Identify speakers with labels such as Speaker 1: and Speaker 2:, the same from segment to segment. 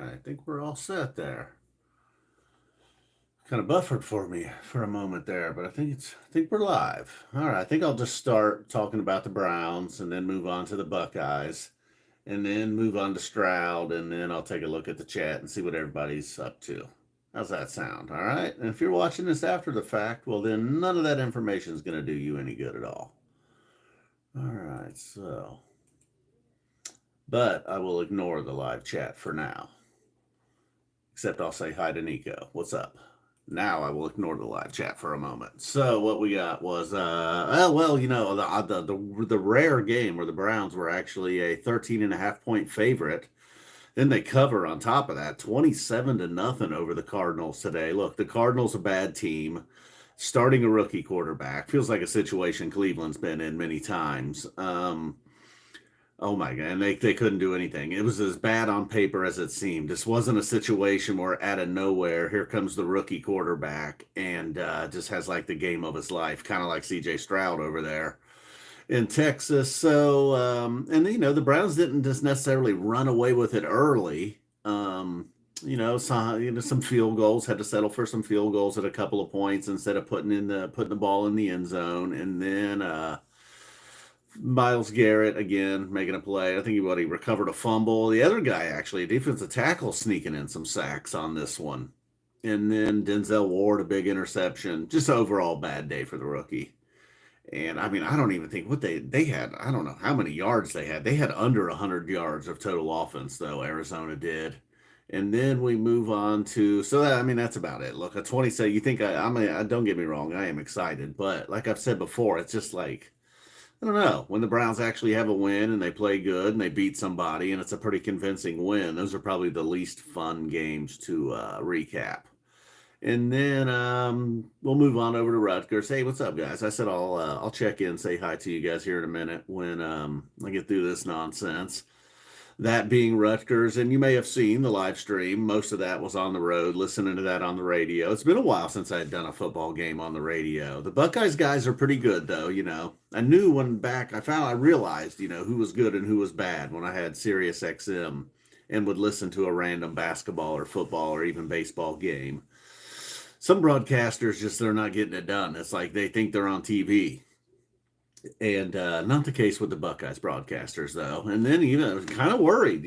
Speaker 1: right, I think we're all set there. Kind of buffered for me for a moment there, but I think we're live. All right, I think I'll just start talking about the Browns and then move on to the Buckeyes and then move on to Stroud and then I'll take a look at the chat and see what everybody's up to. How's that sound? All right. And if you're watching this after the fact, well then none of that information is going to do you any good at all. All right, but I will ignore the live chat for now. Except I'll say hi to Nico. What's up? Now I will ignore the live chat for a moment. So what we got was, the rare game where the Browns were actually a 13.5 point favorite. Then they cover on top of that, 27-0 over the Cardinals today. Look, the Cardinals a bad team. Starting a rookie quarterback feels like a situation Cleveland's been in many times. Oh my God, and they couldn't do anything. It was as bad on paper as it seemed. This wasn't a situation where out of nowhere, here comes the rookie quarterback and just has like the game of his life, kind of like CJ Stroud over there in Texas. So, the Browns didn't just necessarily run away with it early. Some field goals, had to settle for some field goals at a couple of points instead of putting the ball in the end zone. And then, Myles Garrett again making a play. I think he recovered a fumble. The other guy actually, a defensive tackle, sneaking in some sacks on this one. And then Denzel Ward, a big interception. Just overall bad day for the rookie. And I mean, I don't even think what they had. I don't know how many yards they had. They had under 100 yards of total offense, though. Arizona did. And then we move on to that's about it. Look, a 20. So you think I don't get me wrong, I am excited, but like I've said before, it's just like I don't know. When the Browns actually have a win and they play good and they beat somebody and it's a pretty convincing win, those are probably the least fun games to recap. And then we'll move on over to Rutgers. Hey, what's up, guys? I said I'll check in, say hi to you guys here in a minute when I get through this nonsense. That being Rutgers, and you may have seen the live stream. Most of that was on the road, listening to that on the radio. It's been a while since I had done a football game on the radio. The Buckeyes guys are pretty good, though. I knew when back I realized who was good and who was bad when I had Sirius XM and would listen to a random basketball or football or even baseball game. Some broadcasters they're not getting it done. It's like they think they're on TV. And not the case with the Buckeyes broadcasters, though. And then even I was kind of worried,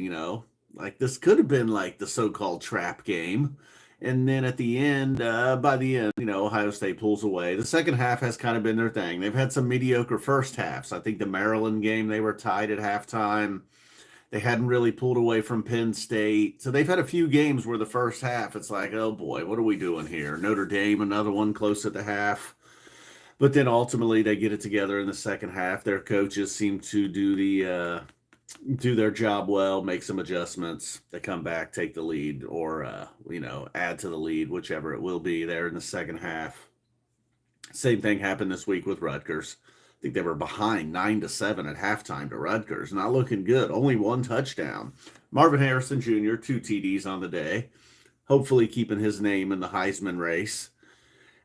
Speaker 1: like this could have been like the so-called trap game. And then at the end, by the end, Ohio State pulls away. The second half has kind of been their thing. They've had some mediocre first halves. I think the Maryland game, they were tied at halftime. They hadn't really pulled away from Penn State. So they've had a few games where the first half, it's like, oh boy, what are we doing here? Notre Dame, another one close at the half. But then ultimately they get it together in the second half. Their coaches seem to do their job well, make some adjustments. They come back, take the lead, or add to the lead, whichever it will be there in the second half. Same thing happened this week with Rutgers. I think they were behind 9-7 at halftime to Rutgers. Not looking good. Only one touchdown. Marvin Harrison Jr., 2 TDs on the day. Hopefully keeping his name in the Heisman race.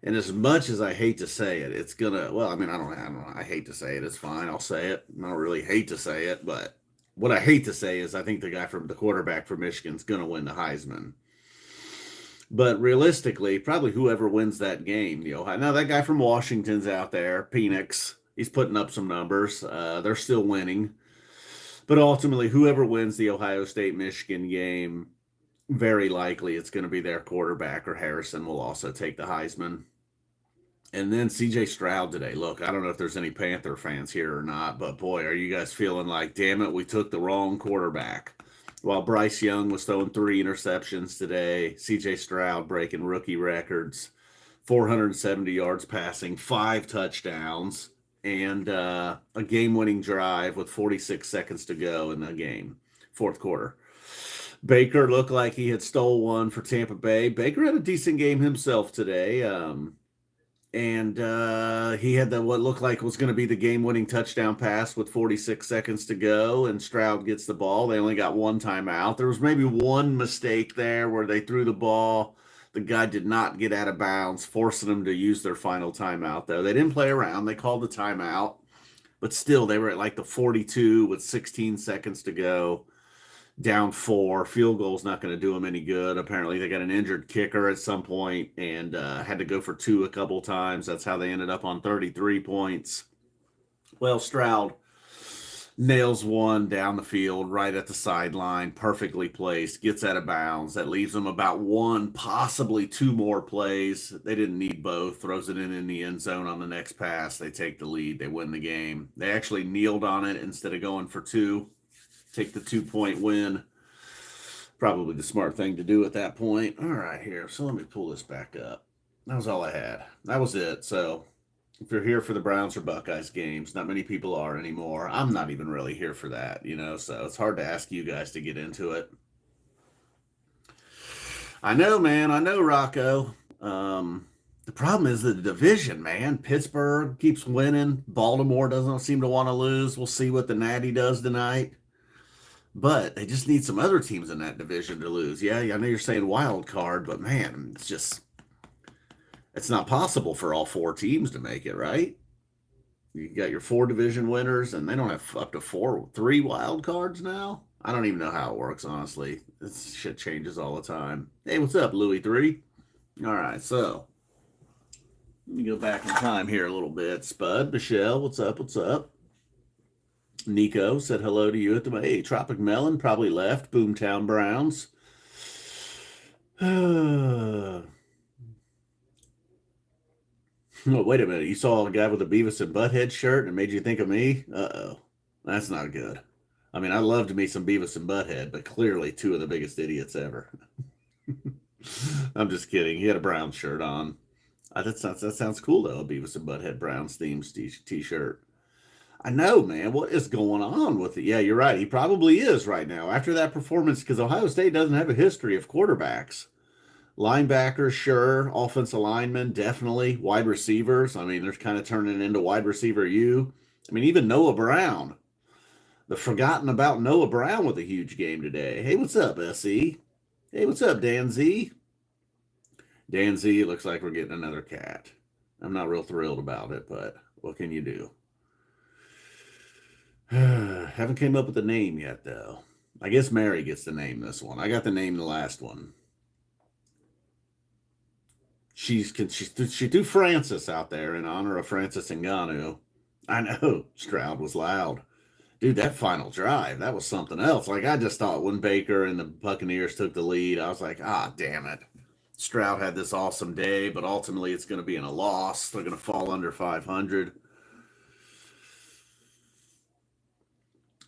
Speaker 1: And as much as I hate to say it, it's gonna. Well, I don't know. I hate to say it. It's fine. I'll say it. I don't really hate to say it, but what I hate to say is I think the quarterback from Michigan's gonna win the Heisman. But realistically, probably whoever wins that game, now that guy from Washington's out there, Penix. He's putting up some numbers. They're still winning, but ultimately, whoever wins the Ohio State-Michigan game, very likely it's going to be their quarterback, or Harrison will also take the Heisman. And then CJ Stroud today. Look, I don't know if there's any Panther fans here or not, but boy, are you guys feeling like, damn it, we took the wrong quarterback. While Bryce Young was throwing 3 interceptions today, CJ Stroud breaking rookie records, 470 yards passing, 5 touchdowns, and a game-winning drive with 46 seconds to go in the game, fourth quarter. Baker looked like he had stole one for Tampa Bay. Baker had a decent game himself today. And he had what looked like was going to be the game-winning touchdown pass with 46 seconds to go, and Stroud gets the ball. They only got 1 timeout. There was maybe one mistake there where they threw the ball. The guy did not get out of bounds, forcing them to use their final timeout, though. They didn't play around. They called the timeout. But still, they were at like the 42 with 16 seconds to go. down 4. Field goal's not going to do them any good. Apparently, they got an injured kicker at some point and had to go for 2 a couple times. That's how they ended up on 33 points. Well, Stroud nails one down the field right at the sideline, perfectly placed, gets out of bounds. That leaves them about 1, possibly 2 more plays. They didn't need both. Throws it in the end zone on the next pass. They take the lead. They win the game. They actually kneeled on it instead of going for 2. Take the 2-point win. Probably the smart thing to do at that point. All right, here. So let me pull this back up. That was all I had. That was it. So if you're here for the Browns or Buckeyes games, not many people are anymore. I'm not even really here for that, so it's hard to ask you guys to get into it. I know, man. I know, Rocco. The problem is the division, man. Pittsburgh keeps winning. Baltimore doesn't seem to want to lose. We'll see what the Natty does tonight. But they just need some other teams in that division to lose. Yeah, I know you're saying wild card, but man, it's not possible for all 4 teams to make it, right? You got your 4 division winners, and they don't have up to 3 wild cards now. I don't even know how it works, honestly. This shit changes all the time. Hey, what's up, Louis 3? All right, so let me go back in time here a little bit. Spud, Michelle, what's up? What's up? Nico said hello to you at the... Hey, Tropic Melon probably left. Boomtown Browns. Oh, wait a minute. You saw a guy with a Beavis and Butthead shirt and it made you think of me? Uh-oh. That's not good. I mean, I loved me some Beavis and Butthead, but clearly 2 of the biggest idiots ever. I'm just kidding. He had a brown shirt on. That sounds cool, though, a Beavis and Butthead Browns themed t-shirt. I know, man. What is going on with it? Yeah, you're right. He probably is right now. After that performance, because Ohio State doesn't have a history of quarterbacks. Linebackers, sure. Offensive linemen, definitely. Wide receivers, I mean, they're kind of turning into wide receiver U. I mean, even Noah Brown. The forgotten about Noah Brown with a huge game today. Hey, what's up, SE? Hey, what's up, Dan Z? Dan Z, it looks like we're getting another cat. I'm not real thrilled about it, but what can you do? Haven't came up with a name yet, though. I guess Mary gets to name this one. I got to name the last one. She threw Francis out there in honor of Francis Ngannou. I know, Stroud was loud. Dude, that final drive, that was something else. Like, I just thought when Baker and the Buccaneers took the lead, I was like, damn it. Stroud had this awesome day, but ultimately it's going to be in a loss. They're going to fall under 500.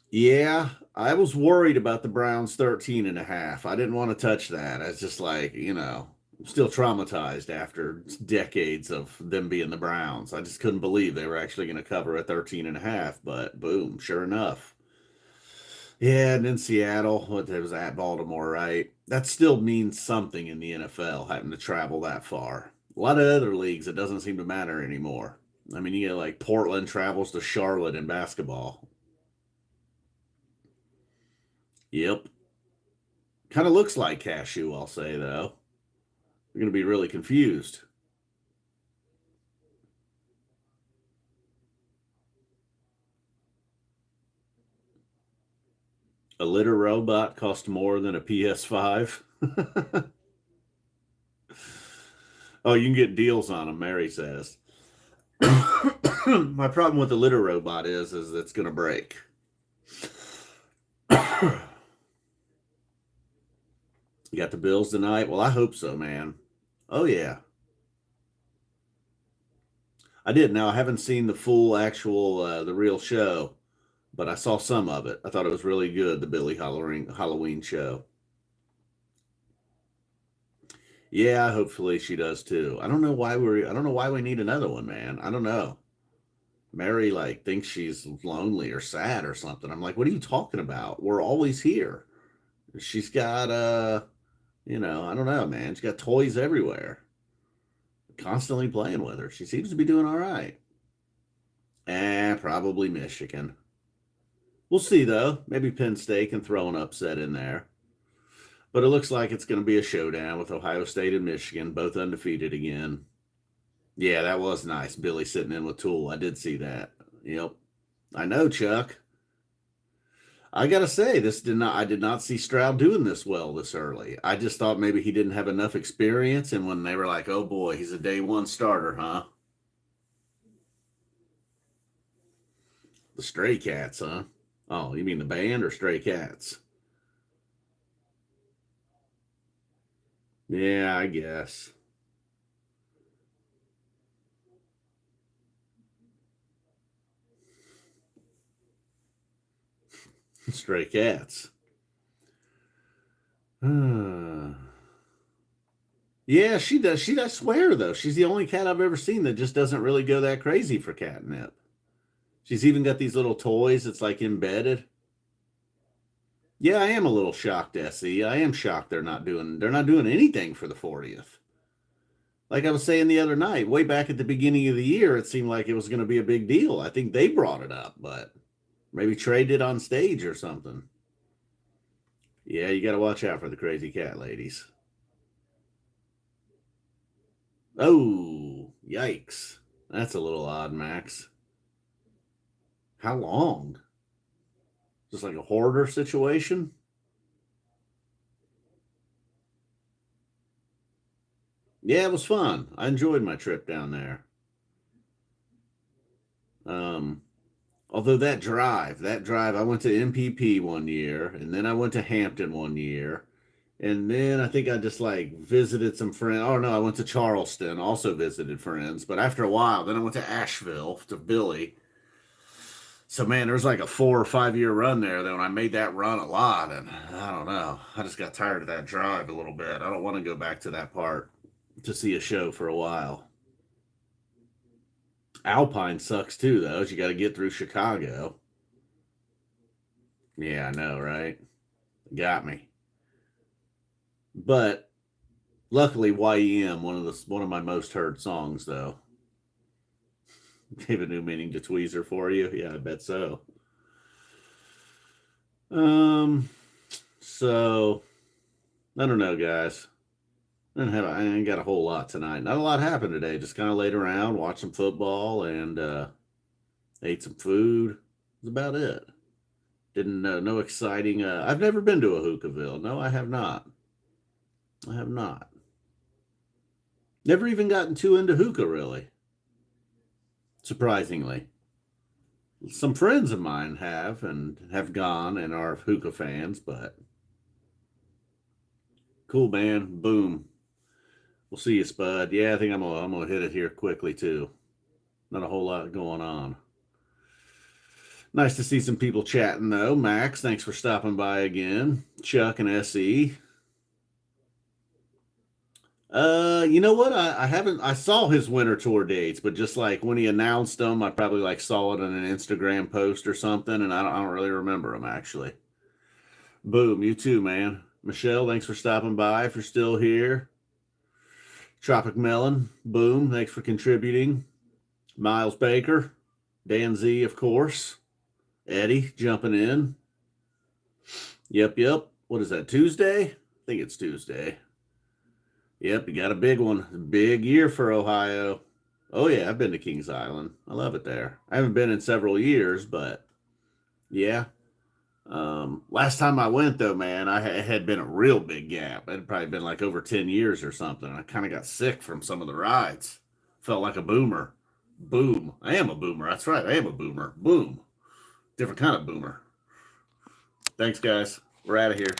Speaker 1: Yeah, I was worried about the Browns 13.5. I didn't want to touch that. I was just like, I'm still traumatized after decades of them being the Browns. I just couldn't believe they were actually going to cover a 13.5, but boom, sure enough. Yeah, and then Seattle, it was at Baltimore, right? That still means something in the NFL, having to travel that far. A lot of other leagues, it doesn't seem to matter anymore. I mean, you get like Portland travels to Charlotte in basketball. Yep. Kind of looks like cashew, I'll say, though. You're going to be really confused. A litter robot cost more than a PS5. Oh, you can get deals on them, Mary says. My problem with the litter robot is it's going to break. You got the Bills tonight? Well, I hope so, man. Oh, yeah. I did. Now, I haven't seen the full actual, the real show, but I saw some of it. I thought it was really good, the Billy Halloween show. Yeah, hopefully she does too. I don't know why we need another one, man. I don't know. Mary thinks she's lonely or sad or something. I'm like, what are you talking about? We're always here. She's got I don't know, man. She's got toys everywhere. Constantly playing with her. She seems to be doing all right. Probably Michigan. We'll see, though. Maybe Penn State can throw an upset in there. But it looks like it's going to be a showdown with Ohio State and Michigan, both undefeated again. Yeah, that was nice. Billy sitting in with Tool. I did see that. Yep. I know, Chuck. I gotta say, I did not see Stroud doing this well this early. I just thought maybe he didn't have enough experience, and when they were like, "Oh boy, he's a day one starter, huh?" The Stray Cats, huh? Oh, you mean the band or Stray Cats? Yeah, I guess. Stray Cats. Yeah, she does. She does swear though. She's the only cat I've ever seen that just doesn't really go that crazy for catnip. She's even got these little toys that's like embedded. Yeah, I am a little shocked, SE. I am shocked they're not doing anything for the 40th. Like I was saying the other night, way back at the beginning of the year, it seemed like it was going to be a big deal. I think they brought it up, but maybe Trey did on stage or something. Yeah, you got to watch out for the crazy cat ladies. Oh, yikes. That's a little odd, Max. How long? Just like a hoarder situation? Yeah, it was fun. I enjoyed my trip down there. Um, Although that drive, I went to MPP one year, and then I went to Hampton one year, and then I think I just like visited some friends. Oh no, I went to Charleston, also visited friends. But after a while, then I went to Asheville to Billy. So man, there was like a 4 or 5 year run there. Then when I made that run a lot, and I don't know, I just got tired of that drive a little bit. I don't want to go back to that part to see a show for a while. Alpine sucks too, though. You got to get through Chicago. Yeah, I know, right? Got me. But luckily, YEM, one of my most heard songs, though. Gave a new meaning to Tweezer for you. Yeah, I bet so. Um, so I don't know, guys. I ain't got a whole lot tonight. Not a lot happened today. Just kind of laid around, watched some football, and ate some food. That's about it. Didn't no exciting. I've never been to a hookahville. No, I have not. I have not. Never even gotten too into hookah, really. Surprisingly, some friends of mine have gone and are hookah fans, but cool, man. Boom. We'll see you, Spud. Yeah, I think I'm gonna hit it here quickly too. Not a whole lot going on. Nice to see some people chatting though. Max, thanks for stopping by again. Chuck and SE. You know what? I haven't. I saw his winter tour dates, but just like when he announced them, I probably like saw it on an Instagram post or something, and I don't really remember them actually. Boom, you too, man. Michelle, thanks for stopping by. If you're still here, Tropic Melon, boom, thanks for contributing. Miles Baker, Dan Z, of course. Eddie jumping in. Yep, yep. What is that? Tuesday? I think it's Tuesday. Yep, you got a big one. Big year for Ohio. Oh yeah, I've been to Kings Island. I love it there. I haven't been in several years, but yeah. Last time I went though, man, it had been a real big gap. It had probably been like over 10 years or something. I kind of got sick from some of the rides. Felt like a boomer. Boom. I am a boomer. That's right. I am a boomer. Boom. Different kind of boomer. Thanks, guys. We're out of here.